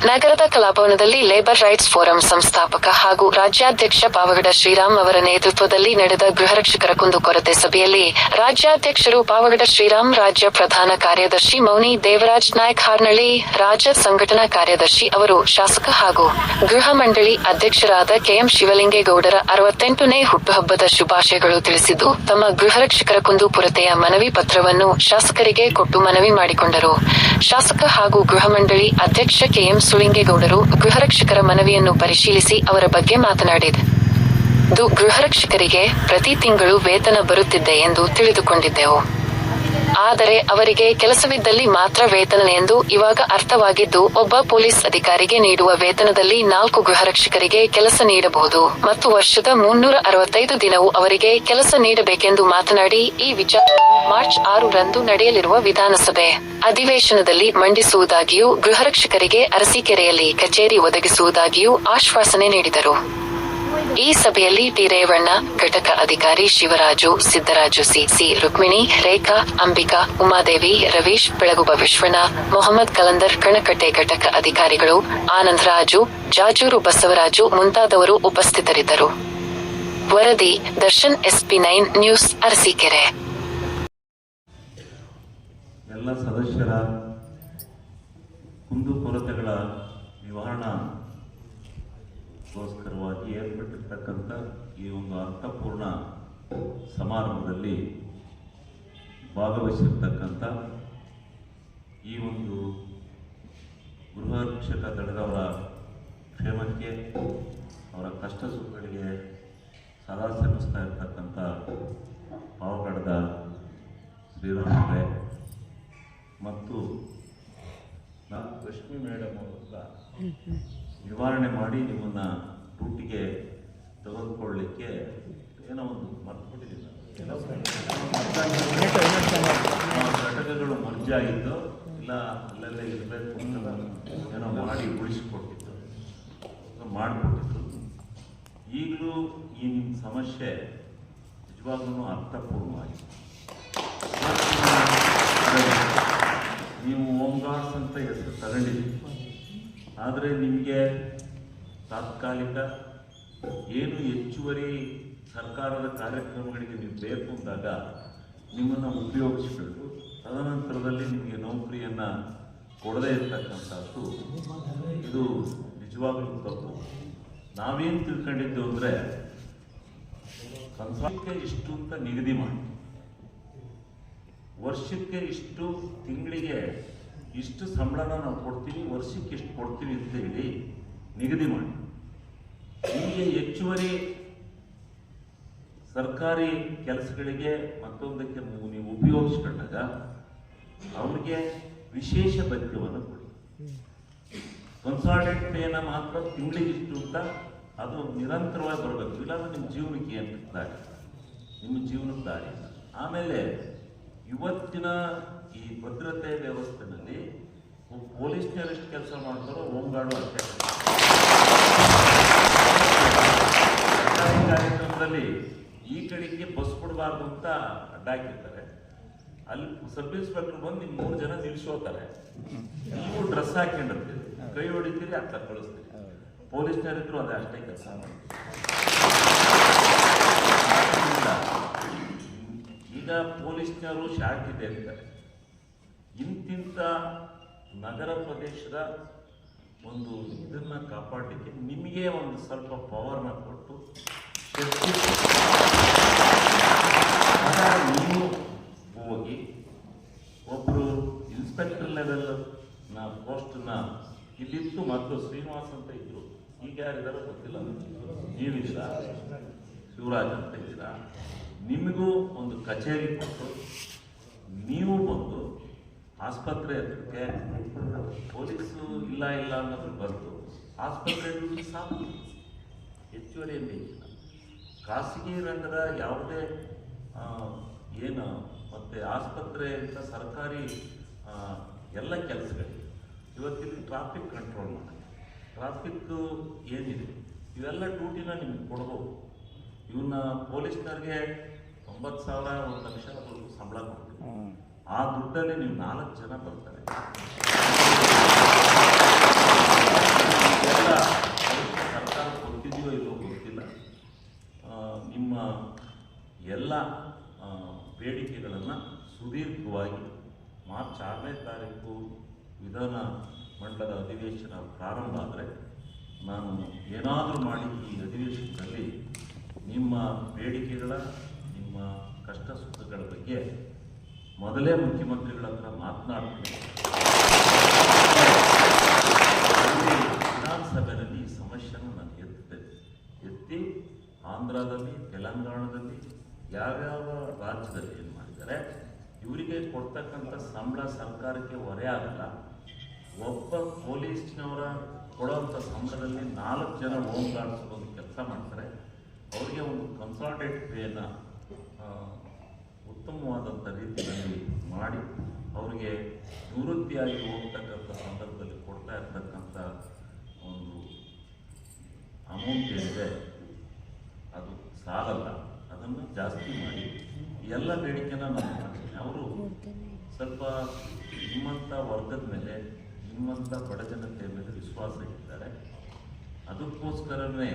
ನಗರದ ಕಲಾಭವನದಲ್ಲಿ labour rights forum ಸಂಸ್ಥಾಪಕ ಹಾಗೂ ರಾಜ್ಯಾಧ್ಯಕ್ಷ ಪಾವಗಡ ಶ್ರೀರಾಮ್ ಅವರ ನೇತೃತ್ವದಲ್ಲಿ ನಡೆದ ಗೃಹರಕ್ಷಕರ ಕುಂದುಕೊರತೆ ಸಭೆಯಲ್ಲಿ ರಾಜ್ಯಾಧ್ಯಕ್ಷರು ಪಾವಗಡ ಶ್ರೀರಾಮ್, ರಾಜ್ಯ ಪ್ರಧಾನ ಕಾರ್ಯದರ್ಶಿ ಮೌನಿ ದೇವರಾಜ್ ನಾಯ್ಕ್ ಹಾರ್ನಳ್ಳಿ, ರಾಜ್ಯ ಸಂಘಟನಾ ಕಾರ್ಯದರ್ಶಿ ಅವರು, ಶಾಸಕ ಹಾಗೂ ಗೃಹ ಮಂಡಳಿ ಅಧ್ಯಕ್ಷರಾದ ಕೆಎಂ ಶಿವಲಿಂಗೇಗೌಡರ 68ನೇ ಹುಟ್ಟುಹಬ್ಬದ ಶುಭಾಶಯಗಳು ತಿಳಿಸಿದ್ದು, ತಮ್ಮ ಗೃಹರಕ್ಷಕರ ಕುಂದುಕೊರತೆಯ ಮನವಿ ಪತ್ರವನ್ನು ಶಾಸಕರಿಗೆ ಕೊಟ್ಟು ಮನವಿ ಮಾಡಿಕೊಂಡರು. ಶಾಸಕ ಹಾಗೂ ಗೃಹ ಮಂಡಳಿ ಅಧ್ಯಕ್ಷ ಕೆಎಂ ಶಿವಲಿಂಗೇಗೌಡರು ಗೃಹರಕ್ಷಕರ ಮನವಿಯನ್ನು ಪರಿಶೀಲಿಸಿ ಅವರ ಬಗ್ಗೆ ಮಾತನಾಡಿದ್ದು, ಗೃಹರಕ್ಷಕರಿಗೆ ಪ್ರತಿ ತಿಂಗಳು ವೇತನ ಬರುತ್ತಿದೆ ಎಂದು ತಿಳಿದುಕೊಂಡಿದ್ದೆವು. ಆದರೆ ಅವರಿಗೆ ಕೆಲಸವಿದ್ದಲ್ಲಿ ಮಾತ್ರ ವೇತನ ಎಂದು ಇವಾಗ ಅರ್ಥವಾಗಿದ್ದು, ಒಬ್ಬ ಪೊಲೀಸ್ ಅಧಿಕಾರಿಗೆ ನೀಡುವ ವೇತನದಲ್ಲಿ 4 ಗೃಹರಕ್ಷಕರಿಗೆ ಕೆಲಸ ನೀಡಬಹುದು ಮತ್ತು ವರ್ಷದ 365 ದಿನವೂ ಅವರಿಗೆ ಕೆಲಸ ನೀಡಬೇಕೆಂದು ಮಾತನಾಡಿ, ಈ ವಿಚಾರವನ್ನು ಮಾರ್ಚ್ 6 ರಂದು ನಡೆಯಲಿರುವ ವಿಧಾನಸಭೆ ಅಧಿವೇಶನದಲ್ಲಿ ಮಂಡಿಸುವುದಾಗಿಯೂ ಗೃಹರಕ್ಷಕರಿಗೆ ಅರಸೀಕೆರೆಯಲ್ಲಿ ಕಚೇರಿ ಒದಗಿಸುವುದಾಗಿಯೂ ಆಶ್ವಾಸನೆ ನೀಡಿದರು. ಈ ಸಭೆಯಲ್ಲಿ ಟಿ. ರೇವಣ್ಣ, ಘಟಕ ಅಧಿಕಾರಿ ಶಿವರಾಜು, ಸಿದ್ದರಾಜು, ಸಿ. ರುಕ್ಮಿಣಿ, ರೇಖಾ, ಅಂಬಿಕಾ, ಉಮಾದೇವಿ, ರವೀಶ್, ಬೆಳಗುಬ ವಿಶ್ವನಾಥ್, ಮೊಹಮ್ಮದ್ ಕಲಂದರ್, ಕಣಕಟ್ಟೆ ಘಟಕ ಅಧಿಕಾರಿಗಳು, ಆನಂದರಾಜು, ಜಾಜೂರು ಬಸವರಾಜು ಮುಂತಾದವರು ಉಪಸ್ಥಿತರಿದ್ದರು. ವರದಿ ದರ್ಶನ್, SP9 ನ್ಯೂಸ್, ಅರಸೀಕೆರೆ. ಎಲ್ಲ ಸದಸ್ಯರ ಕುಂದುಕೊರತೆಗಳ ನಿವಾರಣಾ ಗೋಸ್ಕರವಾಗಿ ಏರ್ಪಟ್ಟಿರ್ತಕ್ಕಂಥ ಈ ಒಂದು ಅರ್ಥಪೂರ್ಣ ಸಮಾರಂಭದಲ್ಲಿ ಭಾಗವಹಿಸಿರ್ತಕ್ಕಂಥ ಈ ಒಂದು ಗೃಹರಕ್ಷಕ ದಳದವರ ಕ್ಷೇಮಕ್ಕೆ, ಅವರ ಕಷ್ಟ ಸುಖಗಳಿಗೆ ಸದಾ ಶ್ರಮಿಸ್ತಾ ಇರ್ತಕ್ಕಂಥ ಪಾವಗಡದ ಶ್ರೀರಾಮರೇ ಮತ್ತು ಲಕ್ಷ್ಮಿ ಮೇಡಮ್ ಅವರ ನಿವಾರಣೆ ಮಾಡಿ ನಿಮ್ಮನ್ನು ಡ್ಯೂಟಿಗೆ ತೆಗೆದುಕೊಳ್ಳಲಿಕ್ಕೆ ಏನೋ ಒಂದು ಮರ್ತುಬಿಟ್ಟಿದ್ದೀನಿ. ಘಟಕಗಳು ಮರ್ಜಾಗಿದ್ದು ಇಲ್ಲ ಅಲ್ಲೆಲ್ಲ ಇರಬೇಕು ಅಂತ ಏನೋ ಮಾಡಿ ಉಳಿಸಿಕೊಟ್ಟಿದ್ದು ಮಾಡಿಕೊಟ್ಟಿದ್ದು. ಈಗಲೂ ಈ ನಿಮ್ಮ ಸಮಸ್ಯೆ ನಿಜವಾಗ್ಲೂ ಅರ್ಥಪೂರ್ಣವಾಗಿದೆ. ನೀವು ಹೋಮ್ ಗಾರ್ಡ್ಸ್ ಅಂತ ಹೆಸರು ತಗೊಂಡಿದ್ದೀವಿ, ಆದರೆ ನಿಮಗೆ ತಾತ್ಕಾಲಿಕ ಏನು ಹೆಚ್ಚುವರಿ ಸರ್ಕಾರದ ಕಾರ್ಯಕ್ರಮಗಳಿಗೆ ನೀವು ಬೇಕು ಅಂದಾಗ ನಿಮ್ಮನ್ನು ಉಪಯೋಗಿಸಬೇಕು. ತದನಂತರದಲ್ಲಿ ನಿಮಗೆ ನೌಕರಿಯನ್ನು ಕೊಡದೇ ಇರ್ತಕ್ಕಂಥದ್ದು ಇದು ನಿಜವಾಗಲೂ ತಪ್ಪು. ನಾವೇನು ತಿಳ್ಕೊಂಡಿದ್ದು ಅಂದರೆ ವರ್ಷಕ್ಕೆ ಇಷ್ಟು ಅಂತ ನಿಗದಿ ಮಾಡಿ, ವರ್ಷಕ್ಕೆ ಇಷ್ಟು, ತಿಂಗಳಿಗೆ ಇಷ್ಟು ಸಂಬಳನ ನಾವು ಕೊಡ್ತೀವಿ, ವರ್ಷಕ್ಕೆ ಇಷ್ಟು ಕೊಡ್ತೀವಿ ಅಂತ ಹೇಳಿ ನಿಗದಿ ಮಾಡಿ. ನಿಮಗೆ ಹೆಚ್ಚುವರಿ ಸರ್ಕಾರಿ ಕೆಲಸಗಳಿಗೆ ಮತ್ತೊಂದಕ್ಕೆ ನೀವು ಉಪಯೋಗಿಸ್ಕೊಂಡಾಗ ಅವ್ರಿಗೆ ವಿಶೇಷ ಭತ್ಯವನ್ನು ಕೊಡಿ. ಕನ್ಸಾಲ್ಟೆಂಟ್ ಪೇನ ಮಾತ್ರ ತಿಂಗಳಿಗೆ ಇಷ್ಟು ಅಂತ ಅದು ನಿರಂತರವಾಗಿ ಬರಬೇಕು, ಇಲ್ಲಾಂದ್ರೆ ನಿಮ್ಮ ಜೀವನಕ್ಕೆ ಏನು ದಾರಿ, ನಿಮ್ಮ ಜೀವನದ ದಾರಿ. ಆಮೇಲೆ ಇವತ್ತಿನ ಈ ಭದ್ರತೆ ವ್ಯವಸ್ಥೆಯಲ್ಲಿ ಪೊಲೀಸ್ನವರು ಎಷ್ಟು ಕೆಲಸ ಮಾಡ್ತಾರೋ ಹೋಮ್ ಗಾರ್ಡು ಅಷ್ಟೇ. ಸರ್ಕಾರಿ ಕಾರ್ಯಕ್ರಮದಲ್ಲಿ ಈ ಕಡೆಗೆ ಬಸ್ ಕೊಡಬಾರ್ದು ಅಂತ ಅಡ್ಡ ಹಾಕಿರ್ತಾರೆ, ಅಲ್ಲಿ ಸಬ್ ಇನ್ಸ್ಪೆಕ್ಟರ್ ಬಂದು ನಿಮ್ಮ 3 ಜನ ನಿಲ್ಸೋತಾರೆ, ನೀವು ಡ್ರೆಸ್ ಹಾಕೊಂಡಿರ್ತೀರಿ, ಕೈ ಹೊಡಿತೀರಿ, ಅತ್ತ ಕಳಿಸ್ತೀರಿ. ಪೊಲೀಸ್ನವರಿದ್ರು ಅದೇ ಅಷ್ಟೇ ಕೆಲಸ ಮಾಡ್ತೀವಿ. ಈಗ ಪೊಲೀಸ್ನವರು ಶಾರ್ಟ್ ಇದೆ ಅಂತಾರೆ. ಇಂತಿಂಥ ನಗರ ಪ್ರದೇಶದ ಒಂದು ಇದನ್ನ ಕಾಪಾಡಲಿಕ್ಕೆ ನಿಮಗೆ ಒಂದು ಸ್ವಲ್ಪ ಪವರ್ನ ಕೊಟ್ಟು ನೀವು ಹೋಗಿ ಒಬ್ಬರು ಇನ್ಸ್ಪೆಕ್ಟರ್ ಲೆವೆಲ್ನ ಪೋಸ್ಟನ್ನ ಇಲ್ಲಿತ್ತು, ಮತ್ತು ಶ್ರೀನಿವಾಸ್ ಅಂತ ಇದ್ರು, ಈಗ ಯಾರಿದಾರೋ ಗೊತ್ತಿಲ್ಲ, ನೀವಿದ್ದೀರಾ, ಶಿವರಾಜ್ ಅಂತ ಇದ್ದೀರಾ, ನಿಮಗೂ ಒಂದು ಕಚೇರಿ ಕೊಟ್ಟು ನೀವು ಬಂದು ಆಸ್ಪತ್ರೆ ಹತ್ರಕ್ಕೆ ಪೊಲೀಸು ಇಲ್ಲ ಅನ್ನೋದು ಬಂದು ಆಸ್ಪತ್ರೆಯಲ್ಲಿ ಸಾಕು, ಹೆಚ್ಚುವರಿಯಲ್ಲಿ ಇಲ್ಲ. ಖಾಸಗಿ ರಂಗದ ಯಾವುದೇ ಏನು ಮತ್ತು ಆಸ್ಪತ್ರೆ ಅಂತ ಸರ್ಕಾರಿ ಎಲ್ಲ ಕೆಲಸಗಳಿವೆ. ಇವತ್ತಿಲ್ಲಿ ಟ್ರಾಫಿಕ್ ಕಂಟ್ರೋಲ್ ಮಾಡಿ, ಟ್ರಾಫಿಕ್ಕು ಏನಿದೆ ಇವೆಲ್ಲ ಡ್ಯೂಟಿನ ನಿಮ್ಗೆ ಕೊಡ್ಬೋದು. ಇವನ್ನ ಪೊಲೀಸ್ನವ್ರಿಗೆ 90,000 1 ಲಕ್ಷ ಸಂಬಳ ಕೊಡ್ತೀವಿ. ಆ ದುಡ್ಡಲ್ಲಿ ನೀವು 4 ಜನ ಬರ್ತಾರೆ. ಮಾರ್ಚ್ 6ನೇ ತಾರೀಕು ವಿಧಾನ ಮಂಡಲದ ಅಧಿವೇಶನ ಪ್ರಾರಂಭ ಆದರೆ ನಾನು ಏನಾದರೂ ಮಾಡಿ ಈ ಅಧಿವೇಶನದಲ್ಲಿ ನಿಮ್ಮ ಬೇಡಿಕೆಗಳ, ನಿಮ್ಮ ಕಷ್ಟ ಸುಖಗಳ ಬಗ್ಗೆ ಮೊದಲೇ ಮುಖ್ಯಮಂತ್ರಿಗಳ ಹತ್ರ ಮಾತನಾಡ್ತೀನಿ. ವಿಧಾನಸಭೆಯಲ್ಲಿ ಈ ಸಮಸ್ಯೆಯನ್ನು ನಾನು ಎತ್ತಿ ಆಂಧ್ರದಲ್ಲಿ, ತೆಲಂಗಾಣದಲ್ಲಿ, ಯಾವ್ಯಾವ ರಾಜ್ಯದಲ್ಲಿ ಏನು ಮಾಡಿದ್ದಾರೆ, ಇವರಿಗೆ ಕೊಡ್ತಕ್ಕಂಥ ಸಂಬಳ ಸರ್ಕಾರಕ್ಕೆ ಹೊರೆ ಆಗಲ್ಲ. ಒಬ್ಬ ಪೊಲೀಸ್ನವರ ಕೊಡುವಂಥ ಸಂಬಳದಲ್ಲಿ 4 ಜನ ಹೋಮ್ ಗಾರ್ಡ್ಸ್ ಒಂದು ಕೆಲಸ ಮಾಡ್ತಾರೆ. ಅವರಿಗೆ ಒಂದು ಕನ್ಸಾಲ್ಟೇಟ್ ಪೇನ ಉತ್ತಮವಾದಂಥ ರೀತಿಯಲ್ಲಿ ಮಾಡಿ ಅವರಿಗೆ ನಿವೃತ್ತಿಯಾಗಿ ಹೋಗ್ತಕ್ಕಂಥ ಸಂದರ್ಭದಲ್ಲಿ ಕೊಡ್ತಾ ಇರ್ತಕ್ಕಂಥ ಒಂದು ಅಮೌಂಟ್ ಏನಿದೆ ಅದು ಸಾಲಲ್ಲ, ಅದನ್ನು ಜಾಸ್ತಿ ಮಾಡಿ ಎಲ್ಲ ಬೇಡಿಕೆನ ನಾನು ಮಾಡ್ತೀನಿ. ಅವರು ಸ್ವಲ್ಪ ನಿಮ್ಮಂಥ ವರ್ಗದ ಮೇಲೆ, ನಿಮ್ಮಂಥ ಬಡ ಜನತೆಯ ಮೇಲೆ ವಿಶ್ವಾಸ ಇಟ್ಟಿದ್ದಾರೆ. ಅದಕ್ಕೋಸ್ಕರವೇ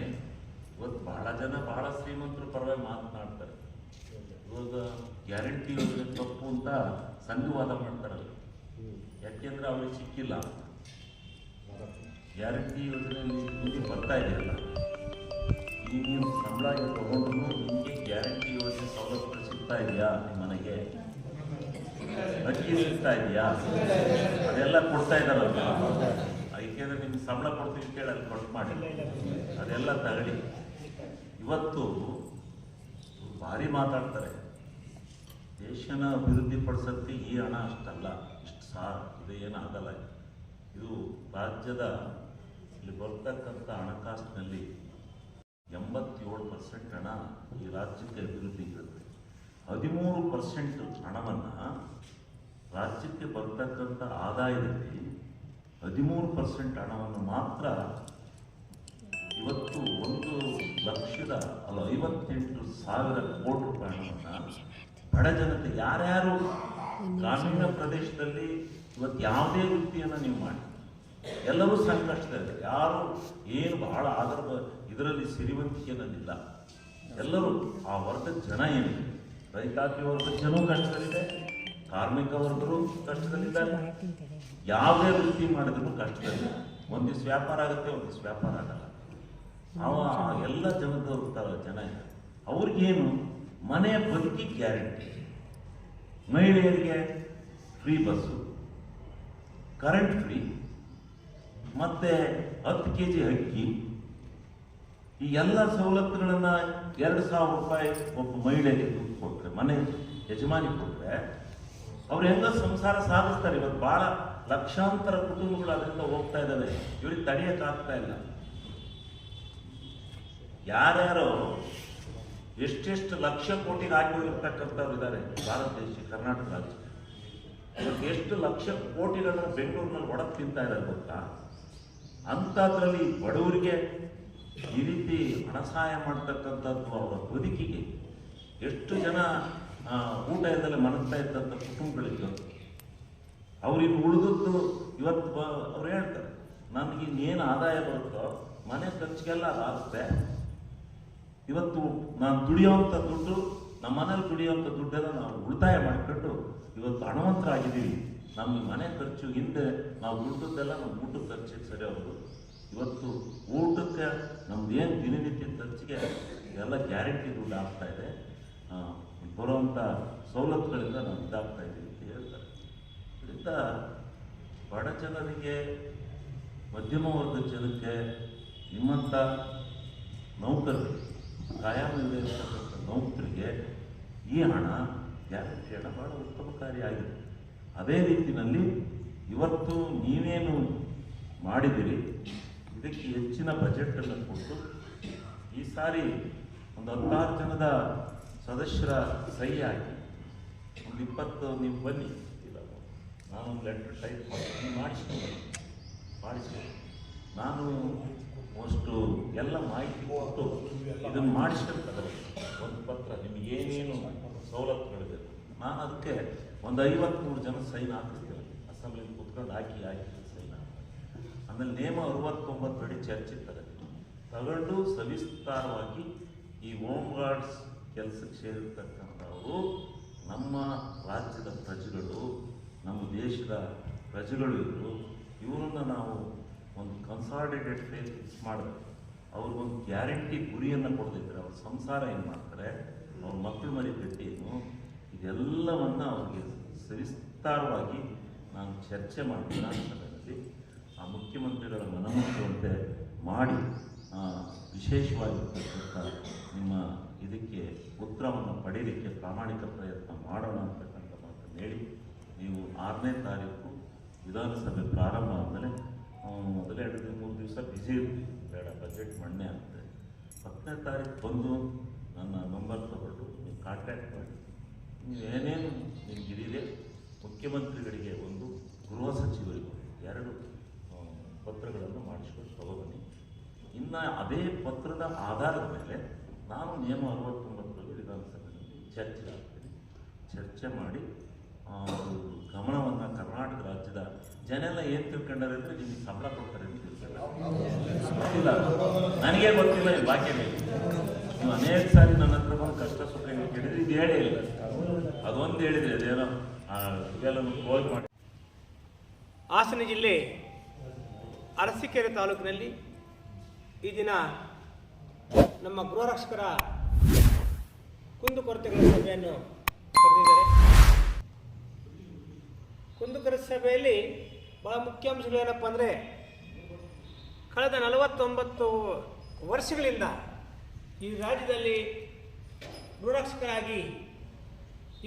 ಇವತ್ತು ಬಹಳ ಜನ ಬಹಳ ಶ್ರೀಮಂತರ ಪರವಾಗಿ ಮಾತನಾಡ್ತಾರೆ. ಇವಾಗ ಗ್ಯಾರಂಟಿ ಯೋಜನೆ ತಪ್ಪು ಅಂತ ಸಂಘವಾದ ಮಾಡ್ತಾರಲ್ಲ, ಯಾಕೆಂದ್ರೆ ಅವ್ರಿಗೆ ಸಿಕ್ಕಿಲ್ಲ. ಗ್ಯಾರಂಟಿ ಯೋಜನೆಯಲ್ಲಿ ನಿಮಗೆ ಬರ್ತಾ ಇದೆಯಲ್ಲ, ಈಗ ನೀವು ಸಂಬಳ ತಗೊಂಡ್ರು ನಿಮಗೆ ಗ್ಯಾರಂಟಿ ಯೋಜನೆ ಸವಲತ್ತುಗಳು ಸಿಗ್ತಾ ಇದೆಯಾ? ನಿಮ್ಮ ಮನೆಗೆ ಅಕ್ಕಿ ಸಿಗ್ತಾ ಇದೆಯಾ? ಅದೆಲ್ಲ ಕೊಡ್ತಾ ಇದ್ದಾರಲ್ಲ. ಏಕೆಂದ್ರೆ ನಿಮ್ಗೆ ಸಂಬಳ ಕೊಡ್ತೀವಿ ಕೇಳಿ ಅಲ್ಲಿ ಕೊಟ್ಟು ಮಾಡಿ, ಅದೆಲ್ಲ ತಗಳಿ. ಇವತ್ತು ಭಾರಿ ಮಾತಾಡ್ತಾರೆ, ದೇಶನ ಅಭಿವೃದ್ಧಿ ಪಡಿಸೋಕ್ಕೆ ಈ ಹಣ ಅಷ್ಟಲ್ಲ, ಇಷ್ಟು ಇದು ಏನಾಗಲ್ಲ. ಇದು ರಾಜ್ಯದ ಇಲ್ಲಿ ಬರ್ತಕ್ಕಂಥ ಹಣಕಾಸಿನಲ್ಲಿ 87% ಹಣ ಈ ರಾಜ್ಯಕ್ಕೆ ಅಭಿವೃದ್ಧಿಗೆ ಇರುತ್ತೆ. 13% ಹಣವನ್ನು ರಾಜ್ಯಕ್ಕೆ ಬರ್ತಕ್ಕಂಥ ಆದಾಯದಲ್ಲಿ 13% ಹಣವನ್ನು ಮಾತ್ರ ಇವತ್ತು 1,58,000 ಕೋಟಿ ರೂಪಾಯಿ ಹಣವನ್ನು ಬಡ ಜನತೆ, ಯಾರ್ಯಾರು ಗ್ರಾಮೀಣ ಪ್ರದೇಶದಲ್ಲಿ ಇವತ್ತು ಯಾವುದೇ ವೃತ್ತಿಯನ್ನು ನೀವು ಮಾಡಿ ಎಲ್ಲರೂ ಸಂಕಷ್ಟದಲ್ಲಿ, ಯಾರು ಏನು ಬಹಳ ಇದರಲ್ಲಿ ಸಿರಿವಂತಿಕೆ ಅನ್ನೋದಿಲ್ಲ. ಎಲ್ಲರೂ ಆ ವರ್ಗದ ಜನ ಏನಿದೆ, ರೈತಾಪಿ ವರ್ಗದ ಜನೂ ಕಷ್ಟದಲ್ಲಿದೆ, ಕಾರ್ಮಿಕ ವರ್ಗರು ಕಷ್ಟದಲ್ಲಿದ್ದಾರೆ. ಯಾವುದೇ ವೃತ್ತಿ ಮಾಡಿದ್ರು ಕಷ್ಟದಲ್ಲಿ. ಒಂದು ದಿವಸ ವ್ಯಾಪಾರ ಆಗುತ್ತೆ, ಒಂದು ದಿವಸ ವ್ಯಾಪಾರ ಆಗಲ್ಲ. ಎಲ್ಲ ಜನದವ್ರು ಜನ ಇದೆ. ಅವ್ರಿಗೇನು ಮನೆ ಬದುಕಿ ಗ್ಯಾರಂಟಿ, ಮಹಿಳೆಯರಿಗೆ ಫ್ರೀ ಬಸ್ಸು, ಕರೆಂಟ್ ಫ್ರೀ, ಮತ್ತೆ 10 kg ಅಕ್ಕಿ, ಈ ಎಲ್ಲ ಸವಲತ್ತುಗಳನ್ನು 2,000 ರೂಪಾಯಿ ಒಬ್ಬ ಮಹಿಳೆಗೆ ದುಡ್ಡು ಕೊಟ್ಟರೆ, ಮನೆ ಯಜಮಾನಿ ಕೊಟ್ಟರೆ ಅವ್ರು ಹೆಂಗ ಸಂಸಾರ ಸಾಗಿಸ್ತಾರೆ. ಇವತ್ತು ಭಾಳ ಲಕ್ಷಾಂತರ ಕುಟುಂಬಗಳು ಅದರಿಂದ ಹೋಗ್ತಾ ಇದ್ದಾವೆ. ಇವ್ರಿಗೆ ತಡೆಯೋಕ್ಕಾಗ್ತಾ ಇಲ್ಲ. ಯಾರ್ಯಾರೋ ಎಷ್ಟೆಷ್ಟು ಲಕ್ಷ ಕೋಟಿಗೆ ಹಾಕಿ ಹೋಗಿರ್ತಕ್ಕಂಥವ್ರು ಇದ್ದಾರೆ ಭಾರತ ದೇಶ, ಕರ್ನಾಟಕ ರಾಜ್ಯ. ಇವತ್ತು ಎಷ್ಟು ಲಕ್ಷ ಕೋಟಿಗಳನ್ನ ಬೆಂಗಳೂರಿನಲ್ಲಿ ಒಡಕ್ ತಿಂತಾ ಇದ್ದಾರೆ ಗೊತ್ತಾ? ಅಂಥದ್ರಲ್ಲಿ ಬಡವರಿಗೆ ಈ ರೀತಿ ಹಣ ಸಹಾಯ ಮಾಡ್ತಕ್ಕಂಥದ್ದು ಅವರ ಬದುಕಿಗೆ ಎಷ್ಟು ಜನ ಊಟ ಇದ್ದಲ್ಲೇ ಮನಸ್ತಾ ಇದ್ದಂಥ ಕುಟುಂಬಗಳಿದ್ದು, ಅವ್ರಿಗೆ ಉಳಿದದ್ದು ಇವತ್ತು ಅವ್ರು ಹೇಳ್ತಾರೆ, ನನಗೆ ಇನ್ನೇನು ಆದಾಯ ಬರುತ್ತೋ ಮನೆ ಖರ್ಚಿಗೆಲ್ಲ ಅದಾಗುತ್ತೆ. ಇವತ್ತು ನಾನು ದುಡಿಯೋವಂಥ ದುಡ್ಡು, ನಮ್ಮ ಮನೇಲಿ ದುಡಿಯೋವಂಥ ದುಡ್ಡೆಲ್ಲ ನಾವು ಉಳಿತಾಯ ಮಾಡಿಕೊಂಡು ಇವತ್ತು ಹಣವಂತರಾಗಿದ್ದೀವಿ. ನಮ್ಮ ಮನೆ ಖರ್ಚು ಹಿಂದೆ ನಾವು ದುಡ್ಡದ್ದೆಲ್ಲ ನಮ್ಮ ಊಟದ ಖರ್ಚಿಗೆ ಸರಿ ಹೋಗೋದು. ಇವತ್ತು ಊಟಕ್ಕೆ ನಮ್ದೇನು ದಿನನಿತ್ಯ ಖರ್ಚಿಗೆ ಎಲ್ಲ ಗ್ಯಾರಂಟಿ ದುಡ್ಡು ಆಗ್ತಾ ಇದೆ. ಬರುವಂಥ ಸವಲತ್ತುಗಳಿಂದ ನಾವು ಇದಾಗ್ತಾ ಇದ್ದೀವಿ ಅಂತ ಹೇಳ್ತಾರೆ. ಇದರಿಂದ ಬಡ ಜನರಿಗೆ, ಮಧ್ಯಮ ವರ್ಗದ ಜನಕ್ಕೆ, ನಿಮ್ಮಂಥ ನೌಕರರಿಗೆ, ಕಾಯಂ ಇರತಕ್ಕಂಥ ನೌಕರಿಗೆ ಈ ಹಣ, ಗ್ಯಾರಂಟಿ ಹಣ ಭಾಳ ಉತ್ತಮಕಾರಿಯಾಗಿದೆ. ಅದೇ ರೀತಿಯಲ್ಲಿ ಇವತ್ತು ನೀವೇನು ಮಾಡಿದಿರಿ, ಇದಕ್ಕೆ ಹೆಚ್ಚಿನ ಬಜೆಟನ್ನು ಕೊಟ್ಟು ಈ ಸಾರಿ ಒಂದು 16 ಜನದ ಸದಸ್ಯರ ಸಹಿ ಹಾಕಿ ಒಂದು 20 ನೀವು ಬನ್ನಿ, ಇಲ್ಲ ನಾನೊಂದು ಲೆಟ್ರ್ ಟೈಪ್ ಮಾಡಿಸ್ಕೊಂಡು ನಾನು ಅಷ್ಟು ಎಲ್ಲ ಮಾಹಿತಿ ಕೊಟ್ಟು ಇದನ್ನು ಮಾಡಿಸ್ಕೊಂತಾರೆ. ಒಂದು ಪತ್ರ ನಿಮ್ಗೆ ಏನೇನು ಸವಲತ್ತುಗಳಿದೆ, ನಾನು ಅದಕ್ಕೆ ಒಂದು 53 ಜನ ಸೈನ್ ಹಾಕಿಸ್ತೇನೆ. ಅಸೆಂಬ್ಲಿಲಿ ಕೂತ್ಕೊಂಡು ಹಾಕಿ ಸೈನ್ ಹಾಕ್ತಾರೆ. ಆಮೇಲೆ ನೇಮ 69 ಅಡಿ ಚರ್ಚಿತಾರೆ ತಗೊಂಡು ಸವಿಸ್ತಾರವಾಗಿ ಈ ಹೋಮ್ ಗಾರ್ಡ್ಸ್ ಕೆಲಸಕ್ಕೆ ಸೇರಿರ್ತಕ್ಕಂಥವರು ನಮ್ಮ ರಾಜ್ಯದ ಪ್ರಜೆಗಳು ನಮ್ಮ ದೇಶದ ಪ್ರಜೆಗಳು ಇವರನ್ನು ನಾವು ಒಂದು ಕನ್ಸಾಲಿಡೇಟೆಡ್ ಫೇಸ್ ಮಾಡಿದ್ರೆ ಅವ್ರಿಗೊಂದು ಗ್ಯಾರಂಟಿ ಗುರಿಯನ್ನು ಕೊಡದಿದ್ದರೆ ಅವ್ರ ಸಂಸಾರ ಏನು ಮಾಡ್ತಾರೆ, ಅವ್ರ ಮಕ್ಕಳು ಮರಿ ಗಟ್ಟಿ ಏನು, ಇದೆಲ್ಲವನ್ನು ಅವ್ರಿಗೆ ಸವಿಸ್ತಾರವಾಗಿ ನಾನು ಚರ್ಚೆ ಮಾಡಿ ವಿಧಾನಸಭೆಯಲ್ಲಿ ಆ ಮುಖ್ಯಮಂತ್ರಿಗಳ ಮನಮುಟ್ಟುವಂತೆ ಮಾಡಿ ವಿಶೇಷವಾಗಿರ್ತಕ್ಕಂಥ ನಿಮ್ಮ ಇದಕ್ಕೆ ಉತ್ತರವನ್ನು ಪಡೀಲಿಕ್ಕೆ ಪ್ರಾಮಾಣಿಕ ಪ್ರಯತ್ನ ಮಾಡೋಣ ಅಂತಕ್ಕಂಥ ಮಾತನ್ನು ಹೇಳಿ, ನೀವು 6ನೇ ತಾರೀಕು ವಿಧಾನಸಭೆ ಪ್ರಾರಂಭ ಆದಮೇಲೆ ಮೊದಲೇ 2-3 ದಿವಸ ಬ್ಯುಸಿ ಇರ್ತೀವಿ, ಬೇಡ ಬಜೆಟ್ ಮಂಡನೆ ಆಗುತ್ತೆ. 10ನೇ ತಾರೀಕು ಬಂದು ನನ್ನ ನಂಬರ್ ತಗೊಂಡು ನೀವು ಕಾಂಟ್ಯಾಕ್ಟ್ ಮಾಡಿ, ನೀವು ಏನೇನು ನಿಮಗಿರಿದೆ ಮುಖ್ಯಮಂತ್ರಿಗಳಿಗೆ ಒಂದು, ಗೃಹ ಸಚಿವರಿಗೂ 2 ಪತ್ರಗಳನ್ನು ಮಾಡಿಸ್ಕೊಂಡು ತಗೊಬನ್ನಿ. ಇನ್ನು ಅದೇ ಪತ್ರದ ಆಧಾರದ ಮೇಲೆ ನಾನು ನಿಯಮ 69ರಲ್ಲಿ ವಿಧಾನಸಭೆಯಲ್ಲಿ ಚರ್ಚೆ ಆಗ್ತೀನಿ. ಚರ್ಚೆ ಮಾಡಿ ಗಮನವನ್ನು ಕರ್ನಾಟಕ ರಾಜ್ಯದ ಜನ ಎಲ್ಲ ಏನು ತಿಳ್ಕೊಂಡಾರೆ ಅಂದರೆ ನಿಮಗೆ ಸಂಬಳ ಕೊಡ್ತಾರೆ ಅಂತ ಗೊತ್ತಿಲ್ಲ, ನನಗೇ ಗೊತ್ತಿಲ್ಲ ಈ ವಾಕ್ಯನೇ. ನೀವು ಅನೇಕ ಸಾರಿ ನನ್ನ ಹತ್ರ ಬಂದು ಕಷ್ಟ ಸುಖ ಕೇಳಿದ್ರೆ ಇದು ಹೇಳೇ ಇಲ್ಲ, ಅದೊಂದು ಹೇಳಿದರೆ ಅದೇನೋ ಇವೆಲ್ಲ ಕ್ಲೋಸ್ ಮಾಡಿ. ಹಾಸನ ಜಿಲ್ಲೆ ಅರಸೀಕೆರೆ ತಾಲೂಕಿನಲ್ಲಿ ಈ ದಿನ ನಮ್ಮ ಗೃಹ ರಕ್ಷಕರ ಕುಂದುಕೊರತೆಗಳ ಸಭೆಯನ್ನು ಕರೆದಿದ್ದಾರೆ. ಕುಂದುಕೊರತೆ ಸಭೆಯಲ್ಲಿ ಬಹಳ ಮುಖ್ಯಾಂಶಗಳು ಏನಪ್ಪ ಅಂದರೆ, ಕಳೆದ 49 ವರ್ಷಗಳಿಂದ ಈ ರಾಜ್ಯದಲ್ಲಿ ಗೃಹರಕ್ಷಕರಾಗಿ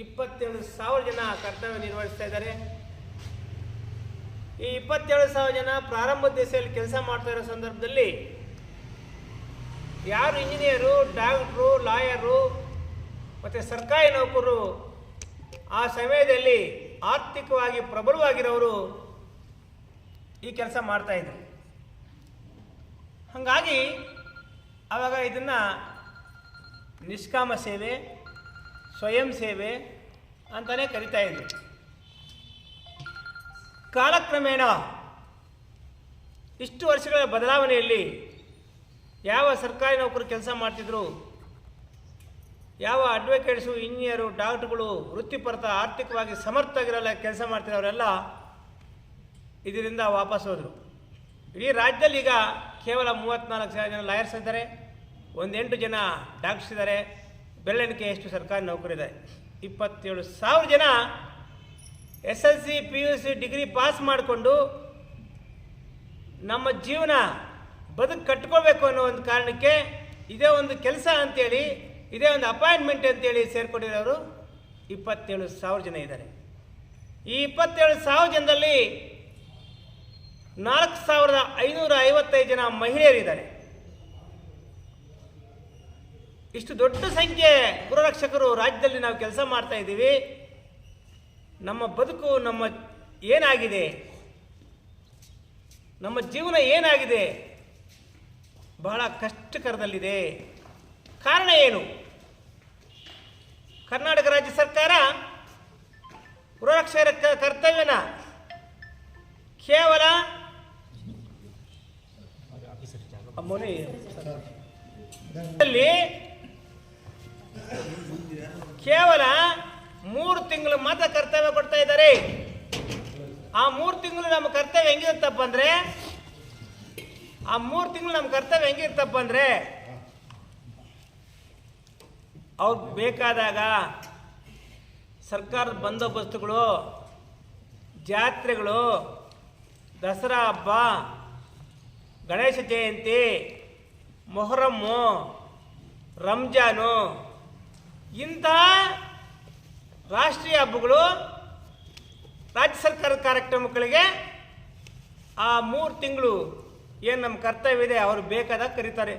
27,000 ಜನ ಕರ್ತವ್ಯ ನಿರ್ವಹಿಸ್ತಾ ಇದ್ದಾರೆ. ಈ 27,000 ಜನ ಪ್ರಾರಂಭ ದಿಸೆಯಲ್ಲಿ ಕೆಲಸ ಮಾಡ್ತಾ ಇರೋ ಸಂದರ್ಭದಲ್ಲಿ ಯಾರು ಇಂಜಿನಿಯರು, ಡಾಕ್ಟ್ರು, ಲಾಯರು ಮತ್ತು ಸರ್ಕಾರಿ ನೌಕರರು ಆ ಸಮಯದಲ್ಲಿ ಆರ್ಥಿಕವಾಗಿ ಪ್ರಬಲವಾಗಿರೋರು ಈ ಕೆಲಸ ಮಾಡ್ತಾಯಿದ್ರು. ಹಾಗಾಗಿ ಆವಾಗ ಇದನ್ನು ನಿಷ್ಕಾಮ ಸೇವೆ, ಸ್ವಯಂ ಸೇವೆ ಅಂತಲೇ ಕರಿತಾ ಇದ್ರು. ಕಾಲಕ್ರಮೇಣ ಇಷ್ಟು ವರ್ಷಗಳ ಬದಲಾವಣೆಯಲ್ಲಿ ಯಾವ ಸರ್ಕಾರಿ ನೌಕರು ಕೆಲಸ ಮಾಡ್ತಿದ್ರು, ಯಾವ ಅಡ್ವೊಕೇಟ್ಸು, ಇಂಜಿನಿಯರು, ಡಾಕ್ಟ್ರುಗಳು ವೃತ್ತಿಪರತ ಆರ್ಥಿಕವಾಗಿ ಸಮರ್ಥವಾಗಿರಲ್ಲ ಕೆಲಸ ಮಾಡ್ತಿರೋರೆಲ್ಲ ಇದರಿಂದ ವಾಪಸ್ ಹೋದರು. ಇಡೀ ರಾಜ್ಯದಲ್ಲಿ ಈಗ ಕೇವಲ 34,000 ಜನ ಲಾಯರ್ಸ್ ಇದ್ದಾರೆ, 8 ಜನ ಡಾಕ್ಟರ್ಸ್ ಇದ್ದಾರೆ, ಬೆರಳೆಣಿಕೆ ಎಷ್ಟು ಸರ್ಕಾರಿ ನೌಕರಿದ್ದಾರೆ. 27,000 ಜನ SLC PUC ಡಿಗ್ರಿ ಪಾಸ್ ಮಾಡಿಕೊಂಡು ನಮ್ಮ ಜೀವನ ಬದುಕು ಕಟ್ಕೋಬೇಕು ಅನ್ನೋ ಒಂದು ಕಾರಣಕ್ಕೆ ಇದೇ ಒಂದು ಕೆಲಸ ಅಂತೇಳಿ, ಇದೇ ಒಂದು ಅಪಾಯಿಂಟ್ಮೆಂಟ್ ಅಂತೇಳಿ ಸೇರ್ಕೊಂಡಿರೋರು 27,000 ಜನ ಇದ್ದಾರೆ. ಈ 27,000 ಜನದಲ್ಲಿ 4,555 ಜನ ಮಹಿಳೆಯರಿದ್ದಾರೆ. ಇಷ್ಟು ದೊಡ್ಡ ಸಂಖ್ಯೆ ಗೃಹರಕ್ಷಕರು ರಾಜ್ಯದಲ್ಲಿ ನಾವು ಕೆಲಸ ಮಾಡ್ತಾ ಇದ್ದೀವಿ. ನಮ್ಮ ಬದುಕು ನಮ್ಮ ಏನಾಗಿದೆ, ನಮ್ಮ ಜೀವನ ಏನಾಗಿದೆ, ಬಹಳ ಕಷ್ಟಕರದಲ್ಲಿದೆ. ಕಾರಣ ಏನು? ಕರ್ನಾಟಕ ರಾಜ್ಯ ಸರ್ಕಾರ ಗೃಹರಕ್ಷಕರ ಕರ್ತವ್ಯನ ಕೇವಲ ಕೇವಲ 3 ತಿಂಗಳು ಮಾತ್ರ ಕರ್ತವ್ಯ ಕೊಡ್ತಾ ಇದ್ದಾರೆ. ಆ 3 ತಿಂಗಳು ನಮ್ಮ ಕರ್ತವ್ಯ ಹೆಂಗಿರುತ್ತಪ್ಪ ಅಂದರೆ, ಅವ್ರು ಬೇಕಾದಾಗ ಸರ್ಕಾರದ ಬಂದೋಬಸ್ತುಗಳು, ಜಾತ್ರೆಗಳು, ದಸರಾ ಹಬ್ಬ, ಗಣೇಶ ಜಯಂತಿ, ಮೊಹರಮ್ಮು, ರಂಜಾನು ಇಂಥ ರಾಷ್ಟ್ರೀಯ ಹಬ್ಬಗಳು, ರಾಜ್ಯ ಸರ್ಕಾರದ ಕಾರ್ಯಕ್ರಮಗಳಿಗೆ ಆ 3 ತಿಂಗಳು ಏನು ನಮ್ಮ ಕರ್ತವ್ಯ ಇದೆ ಅವರು ಬೇಕಾದಾಗ ಕರೀತಾರೆ.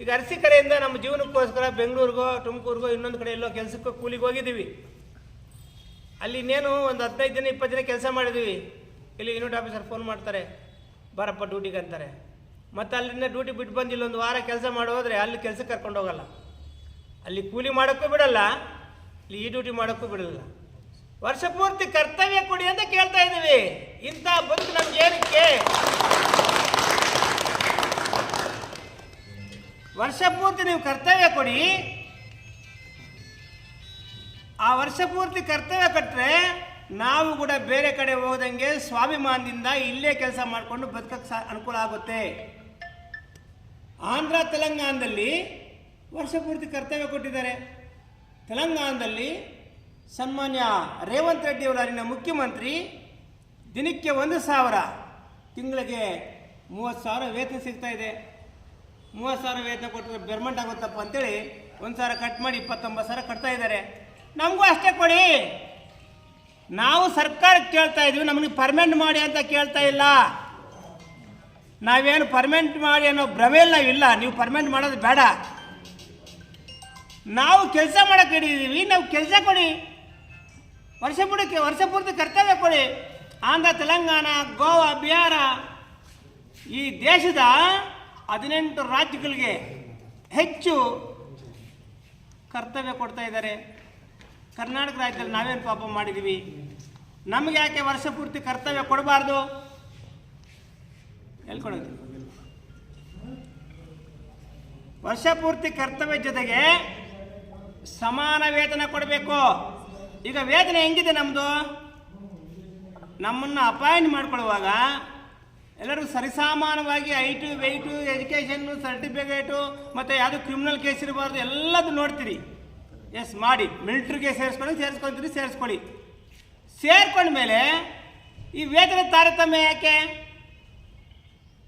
ಈಗ ಅರಸೀಕೆರೆಯಿಂದ ನಮ್ಮ ಜೀವನಕ್ಕೋಸ್ಕರ ಬೆಂಗಳೂರಿಗೋ, ತುಮಕೂರಿಗೋ, ಇನ್ನೊಂದು ಕಡೆ ಎಲ್ಲೋ ಕೆಲಸಕ್ಕೋ ಕೂಲಿಗೆ ಹೋಗಿದ್ದೀವಿ. ಅಲ್ಲಿ ಇನ್ನೇನು ಒಂದು 15 ದಿನ 20 ದಿನ ಕೆಲಸ ಮಾಡಿದ್ದೀವಿ. ಇಲ್ಲಿ ಯೂನಿಟ್ ಆಫೀಸರ್ ಫೋನ್ ಮಾಡ್ತಾರೆ, ಬಾರಪ್ಪ ಡ್ಯೂಟಿಗೆ ಅಂತಾರೆ. ಮತ್ತು ಅಲ್ಲಿಂದ ಡ್ಯೂಟಿ ಬಿಟ್ಟು ಬಂದು ಇಲ್ಲೊಂದು ವಾರ ಕೆಲಸ ಮಾಡಿ ಹೋದರೆ ಅಲ್ಲಿ ಕೆಲಸಕ್ಕೆ ಕರ್ಕೊಂಡು ಹೋಗಲ್ಲ, ಅಲ್ಲಿ ಕೂಲಿ ಮಾಡೋಕ್ಕೂ ಬಿಡಲ್ಲ, ಇಲ್ಲಿ ಈ ಡ್ಯೂಟಿ ಮಾಡೋಕ್ಕೂ ಬಿಡಲ್ಲ. ವರ್ಷ ಪೂರ್ತಿ ಕರ್ತವ್ಯ ಕೊಡಿ ಅಂತ ಕೇಳ್ತಾ ಇದ್ದೀವಿ. ಇಂಥ ಬದುಕು ನಮ್ಗೆ ಏನಕ್ಕೆ? ವರ್ಷ ಪೂರ್ತಿ ನೀವು ಕರ್ತವ್ಯ ಕೊಡಿ. ಆ ವರ್ಷ ಪೂರ್ತಿ ಕರ್ತವ್ಯ ಕೊಟ್ಟರೆ ನಾವು ಕೂಡ ಬೇರೆ ಕಡೆ ಹೋದಂಗೆ ಸ್ವಾಭಿಮಾನದಿಂದ ಇಲ್ಲೇ ಕೆಲಸ ಮಾಡಿಕೊಂಡು ಬದುಕಕ್ಕೆ ಅನುಕೂಲ ಆಗುತ್ತೆ. ಆಂಧ್ರ ತೆಲಂಗಾಣದಲ್ಲಿ ವರ್ಷ ಪೂರ್ತಿ ಕರ್ತವ್ಯ ಕೊಟ್ಟಿದ್ದಾರೆ. ತೆಲಂಗಾಣದಲ್ಲಿ ಸನ್ಮಾನ್ಯ ರೇವಂತ್ ರೆಡ್ಡಿ ಅವರ ಅಲ್ಲಿನ ಮುಖ್ಯಮಂತ್ರಿ ದಿನಕ್ಕೆ 1,000, ತಿಂಗಳಿಗೆ 30,000 ವೇತನ ಸಿಗ್ತಾ ಇದೆ. 30,000 ವೇತನ ಕೊಟ್ಟರೆ ಬೆರ್ಮೆಂಟ್ ಆಗುತ್ತಪ್ಪ ಅಂತೇಳಿ 1,000 ಕಟ್ ಮಾಡಿ 29,000 ಕಟ್ತಾ ಇದ್ದಾರೆ. ನಮಗೂ ಅಷ್ಟೇ ಕೊಡಿ. ನಾವು ಸರ್ಕಾರಕ್ಕೆ ಕೇಳ್ತಾ ಇದ್ದೀವಿ, ನಮಗೆ ಪರ್ಮನೆಂಟ್ ಮಾಡಿ ಅಂತ ಕೇಳ್ತಾ ಇಲ್ಲ. ನಾವೇನು ಪರ್ಮನೆಂಟ್ ಮಾಡಿ ಅನ್ನೋ ಭ್ರಮೆಯಲ್ಲಿ ನಾವಿಲ್ಲ. ನೀವು ಪರ್ಮನೆಂಟ್ ಮಾಡೋದು ಬೇಡ. ನಾವು ಕೆಲಸ ಮಾಡೋಕೆ ಹಿಡಿದೀವಿ, ನಾವು ಕೆಲಸ ಕೊಡಿ. ವರ್ಷ ಪೂರ್ತಿ ಕರ್ತವ್ಯ ಕೊಡಿ. ಆಂಧ್ರ, ತೆಲಂಗಾಣ, ಗೋವಾ, ಬಿಹಾರ ಈ ದೇಶದ 18 ರಾಜ್ಯಗಳಿಗೆ ಹೆಚ್ಚು ಕರ್ತವ್ಯ ಕೊಡ್ತಾ ಇದ್ದಾರೆ. ಕರ್ನಾಟಕ ರಾಜ್ಯದಲ್ಲಿ ನಾವೇನು ಪಾಪ ಮಾಡಿದ್ದೀವಿ? ನಮಗೆ ಯಾಕೆ ವರ್ಷ ಪೂರ್ತಿ ಕರ್ತವ್ಯ ಕೊಡಬಾರ್ದು? ಎಲ್ಲಿ ಕೊಡೋದು? ವರ್ಷ ಪೂರ್ತಿ ಕರ್ತವ್ಯ ಜೊತೆಗೆ ಸಮಾನ ವೇತನ ಕೊಡಬೇಕು. ಈಗ ವೇತನ ಹೆಂಗಿದೆ ನಮ್ಮದು? ನಮ್ಮನ್ನು ಅಪಾಯಿಂಟ್ ಮಾಡ್ಕೊಳ್ಳುವಾಗ ಎಲ್ಲರಿಗೂ ಸರಿಸಮಾನವಾಗಿ ಹೈಟು, ವೆಯ್ಟು, ಎಜುಕೇಷನ್ನು, ಸರ್ಟಿಫಿಕೇಟು ಮತ್ತು ಯಾವುದು ಕ್ರಿಮಿನಲ್ ಕೇಸ್ ಇರಬಾರ್ದು ಎಲ್ಲದು ನೋಡ್ತೀರಿ. ಎಸ್ ಮಾಡಿ, ಮಿಲಿಟ್ರಿಗೆ ಸೇರಿಸ್ಕೊಳ್ಳಿ. ಸೇರ್ಕೊಂಡ್ಮೇಲೆ ಈ ವೇತನ ತಾರತಮ್ಯ ಯಾಕೆ?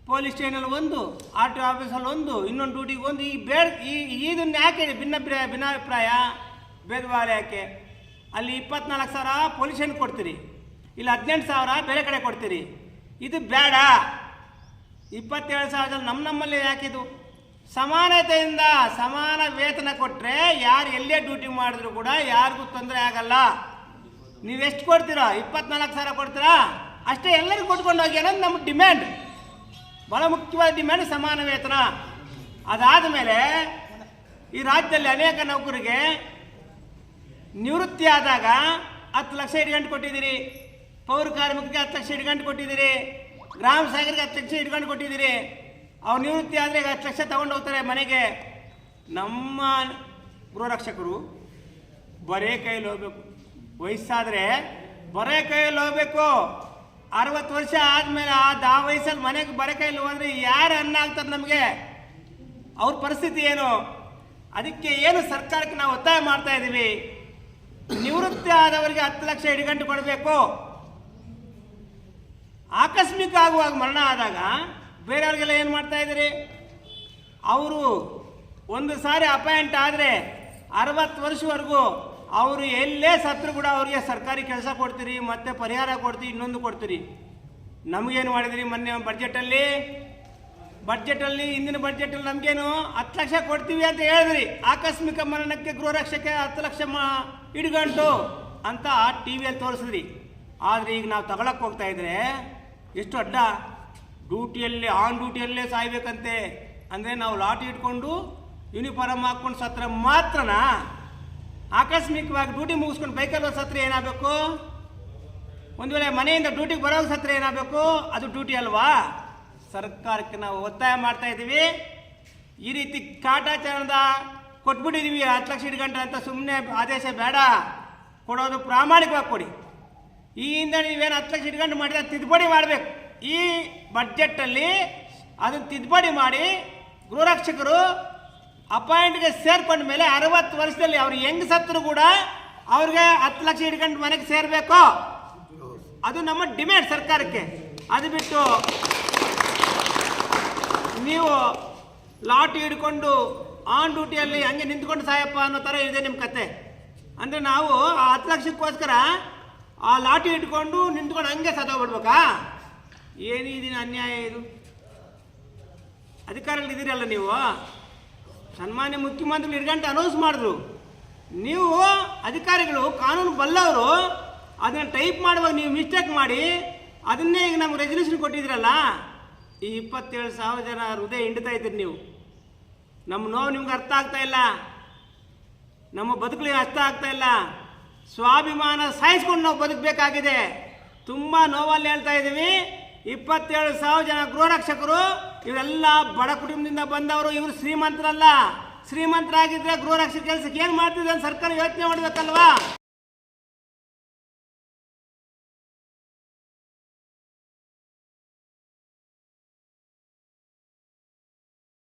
ಪೊಲೀಸ್ ಸ್ಟೇಷನಲ್ಲಿ ಒಂದು, ಆರ್ ಟಿ ಆಫೀಸಲ್ಲಿ ಒಂದು, ಇನ್ನೊಂದು ಡ್ಯೂಟಿಗೆ ಒಂದು. ಇದನ್ನ ಯಾಕೆ ಭಿನ್ನಾಭಿಪ್ರಾಯ, ಭೇದಭಾವ ಯಾಕೆ? ಅಲ್ಲಿ 24,000 ಪೊಲೀಸ್ ಸ್ಟೇಷನ್ ಕೊಡ್ತೀರಿ, ಇಲ್ಲಿ 18,000 ಬೇರೆ ಕಡೆ ಕೊಡ್ತೀರಿ. ಇದು ಬೇಡ. 27,000 ನಮ್ಮಲ್ಲಿ ಯಾಕಿದು? ಸಮಾನತೆಯಿಂದ ಸಮಾನ ವೇತನ ಕೊಟ್ಟರೆ ಯಾರು ಎಲ್ಲೇ ಡ್ಯೂಟಿ ಮಾಡಿದ್ರು ಕೂಡ ಯಾರಿಗೂ ತೊಂದರೆ ಆಗಲ್ಲ. ನೀವೆಷ್ಟು ಕೊಡ್ತೀರಾ? 24,000 ಕೊಡ್ತೀರಾ? ಅಷ್ಟೇ ಎಲ್ಲರಿಗೂ ಕೊಟ್ಕೊಂಡು ಹೋಗಿ ಅನ್ನೋದು ನಮ್ಮ ಡಿಮ್ಯಾಂಡ್. ಭಾಳ ಮುಖ್ಯವಾದ ಡಿಮ್ಯಾಂಡ್ ಸಮಾನ ವೇತನ. ಅದಾದ ಮೇಲೆ ಈ ರಾಜ್ಯದಲ್ಲಿ ಅನೇಕ ನೌಕರಿಗೆ ನಿವೃತ್ತಿ ಆದಾಗ 10 ಲಕ್ಷ ಇಟ್ಕೊಂಡು ಕೊಟ್ಟಿದ್ದೀರಿ, ಪೌರ ಕಾರ್ಮಿಕರಿಗೆ 10 ಲಕ್ಷ ಇಟ್ಕೊಂಡು ಕೊಟ್ಟಿದ್ದೀರಿ, ಗ್ರಾಮ ಸಹಾಯಕರಿಗೆ 10 ಲಕ್ಷ ಇಟ್ಕೊಂಡು ಕೊಟ್ಟಿದ್ದೀರಿ. ಅವ್ರು ನಿವೃತ್ತಿ ಆದರೆ 10 ಲಕ್ಷ ತಗೊಂಡು ಹೋಗ್ತಾರೆ ಮನೆಗೆ. ನಮ್ಮ ಗೃಹರಕ್ಷಕರು ಬರೇ ಕೈಯಲ್ಲಿ ಹೋಗ್ಬೇಕು. ವಯಸ್ಸಾದರೆ ಬರೇ ಕೈಯಲ್ಲಿ ಹೋಗ್ಬೇಕು. 60 ವರ್ಷ ಆದಮೇಲೆ ಆ ವಯಸ್ಸಲ್ಲಿ ಮನೆಗೆ ಬರೇ ಕೈಯಲ್ಲಿ ಹೋದರೆ ಯಾರು ಅನ್ನ ಆಗ್ತದೆ ನಮಗೆ? ಅವ್ರ ಪರಿಸ್ಥಿತಿ ಏನು? ಅದಕ್ಕೆ ಏನು ಸರ್ಕಾರಕ್ಕೆ ನಾವು ಒತ್ತಾಯ ಮಾಡ್ತಾ ಇದ್ದೀವಿ, ನಿವೃತ್ತಿ ಆದವರಿಗೆ 10 ಲಕ್ಷ ಇಟ್ಕೊಂಡು ಕೊಡಬೇಕು. ಆಕಸ್ಮಿಕ ಆಗುವಾಗ ಮರಣ ಆದಾಗ ಬೇರೆಯವ್ರಿಗೆಲ್ಲ ಏನು ಮಾಡ್ತಾ ಇದ್ದೀರಿ? ಅವರು ಒಂದು ಸಾರಿ ಅಪಾಯಿಂಟ್ ಆದರೆ 60 ವರ್ಷವರೆಗೂ ಅವರು ಎಲ್ಲೇ ಸತ್ರು ಕೂಡ ಅವರಿಗೆ ಸರ್ಕಾರಿ ಕೆಲಸ ಕೊಡ್ತೀರಿ, ಮತ್ತೆ ಪರಿಹಾರ ಕೊಡ್ತೀರಿ, ಇನ್ನೊಂದು ಕೊಡ್ತೀರಿ. ನಮಗೇನು ಮಾಡಿದಿರಿ? ಮೊನ್ನೆ ಬಡ್ಜೆಟಲ್ಲಿ ಹಿಂದಿನ ಬಡ್ಜೆಟಲ್ಲಿ ನಮಗೇನು 10 ಲಕ್ಷ ಕೊಡ್ತೀವಿ ಅಂತ ಹೇಳಿದ್ರಿ. ಆಕಸ್ಮಿಕ ಮರಣಕ್ಕೆ ಗೃಹರಕ್ಷಕ್ಕೆ 10 ಲಕ್ಷ ಇಡ್ಗಂಟು ಅಂತ ಟಿ ವಿಯಲ್ಲಿ ತೋರಿಸಿದ್ರಿ. ಆದರೆ ಈಗ ನಾವು ತಗೊಳಕ್ಕೆ ಹೋಗ್ತಾ ಇದ್ರೆ ಎಷ್ಟು ಅಡ್ಡ, ಆನ್ ಡ್ಯೂಟಿಯಲ್ಲೇ ಸಾಯ್ಬೇಕಂತೆ. ಅಂದರೆ ನಾವು ಲಾಟಿ ಇಟ್ಕೊಂಡು ಯೂನಿಫಾರ್ಮ್ ಹಾಕ್ಕೊಂಡು ಸತ್ರ ಮಾತ್ರನಾ? ಆಕಸ್ಮಿಕವಾಗಿ ಡ್ಯೂಟಿ ಮುಗಿಸ್ಕೊಂಡು ಬೈಕಲ್ಲಿ ಸತ್ರ ಏನಾಗಬೇಕು? ಒಂದು ವೇಳೆ ಮನೆಯಿಂದ ಡ್ಯೂಟಿಗೆ ಬರೋವಾಗ ಸತ್ರ ಏನಾಗಬೇಕು? ಅದು ಡ್ಯೂಟಿ ಅಲ್ವಾ? ಸರ್ಕಾರಕ್ಕೆ ನಾವು ಒತ್ತಾಯ ಮಾಡ್ತಾ ಇದ್ದೀವಿ, ಈ ರೀತಿ ಕಾಟಾಚಾರದ ಕೊಟ್ಬಿಟ್ಟಿದ್ದೀವಿ 10 ಲಕ್ಷ ಇಟ್ಕೊಂಡ್ರೆ ಅಂತ ಸುಮ್ಮನೆ ಆದೇಶ ಬೇಡ, ಕೊಡೋದು ಪ್ರಾಮಾಣಿಕವಾಗಿ ಕೊಡಿ. ಈ ಹಿಂದೆ ನೀವೇನು 10 ಲಕ್ಷ ಇಟ್ಕೊಂಡು ಮಾಡಿದ್ರೆ ತಿದ್ದುಪಡಿ ಮಾಡಬೇಕು. ಈ ಬಡ್ಜೆಟ್ಟಲ್ಲಿ ಅದನ್ನು ತಿದ್ದುಪಡಿ ಮಾಡಿ ಗೃಹರಕ್ಷಕರು ಅಪಾಯಿಂಟ್ಗೆ ಸೇರ್ಕೊಂಡ ಮೇಲೆ 60 ವರ್ಷದಲ್ಲಿ ಅವ್ರು ಹೆಂಗೆ ಸತ್ತರು ಕೂಡ ಅವ್ರಿಗೆ 10 ಲಕ್ಷ ಇಟ್ಕೊಂಡು ಮನೆಗೆ ಸೇರಬೇಕು. ಅದು ನಮ್ಮ ಡಿಮ್ಯಾಂಡ್ ಸರ್ಕಾರಕ್ಕೆ. ಅದು ಬಿಟ್ಟು ನೀವು ಲಾಟಿ ಹಿಡ್ಕೊಂಡು ಆನ್ ಡ್ಯೂಟಿಯಲ್ಲಿ ಹಂಗೆ ನಿಂತ್ಕೊಂಡು ಸಾಯಪ್ಪ ಅನ್ನೋ ಥರ ಇದೆ ನಿಮ್ಮ ಕತೆ. ಅಂದರೆ ನಾವು ಆ 10 ಲಕ್ಷಕ್ಕೋಸ್ಕರ ಆ ಲಾಟಿ ಇಟ್ಕೊಂಡು ನಿಂತ್ಕೊಂಡು ಹಂಗೆ ಸತ್ತೋಗ್ಬಿಡ್ಬೇಕಾ? ಏನಿದಿನ ಅನ್ಯಾಯ ಇದು? ಅಧಿಕಾರದಲ್ಲಿ ಇದ್ದೀರಲ್ಲ ನೀವು, ಸನ್ಮಾನ್ಯ ಮುಖ್ಯಮಂತ್ರಿಗಳು ಹಿಡ್ಗಂಟೆ ಅನೌನ್ಸ್ ಮಾಡಿದ್ರು. ನೀವು ಅಧಿಕಾರಿಗಳು ಕಾನೂನು ಬಲ್ಲವರು ಅದನ್ನು ಟೈಪ್ ಮಾಡುವಾಗ ನೀವು ಮಿಸ್ಟೇಕ್ ಮಾಡಿ ಅದನ್ನೇ ಈಗ ನಮ್ಗೆ ರೆಸಲ್ಯೂಷನ್ ಕೊಟ್ಟಿದ್ದೀರಲ್ಲ. ಈ 27,000 ಜನ ಹೃದಯ ಹಿಂಡ್ತಾ ಇದ್ದೀರಿ ನೀವು. ನಮ್ಮ ನೋವು ನಿಮ್ಗೆ ಅರ್ಥ ಆಗ್ತಾ ಇಲ್ಲ, ನಮ್ಮ ಬದುಕಲಿಗೆ ಅರ್ಥ ಆಗ್ತಾ ಇಲ್ಲ. ಸ್ವಾಭಿಮಾನ ಸಾಯಿಸ್ಕೊಂಡು ನಾವು ಬದುಕಬೇಕಾಗಿದೆ. ತುಂಬ ನೋವಲ್ಲಿ ಹೇಳ್ತಾ ಇದ್ದೀವಿ. 27,000 ಜನ ಗೃಹರಕ್ಷಕರು ಇವರೆಲ್ಲ ಬಡ ಕುಟುಂಬದಿಂದ ಬಂದವರು. ಇವರು ಶ್ರೀಮಂತರಲ್ಲ. ಶ್ರೀಮಂತರಾಗಿದ್ದರೆ ಗೃಹರಕ್ಷಕ ಕೆಲಸಕ್ಕೆ ಏನು ಮಾಡ್ತಿದ್ರು ಅಂತ ಸರ್ಕಾರ ಯೋಚನೆ ಮಾಡಬೇಕಲ್ವಾ?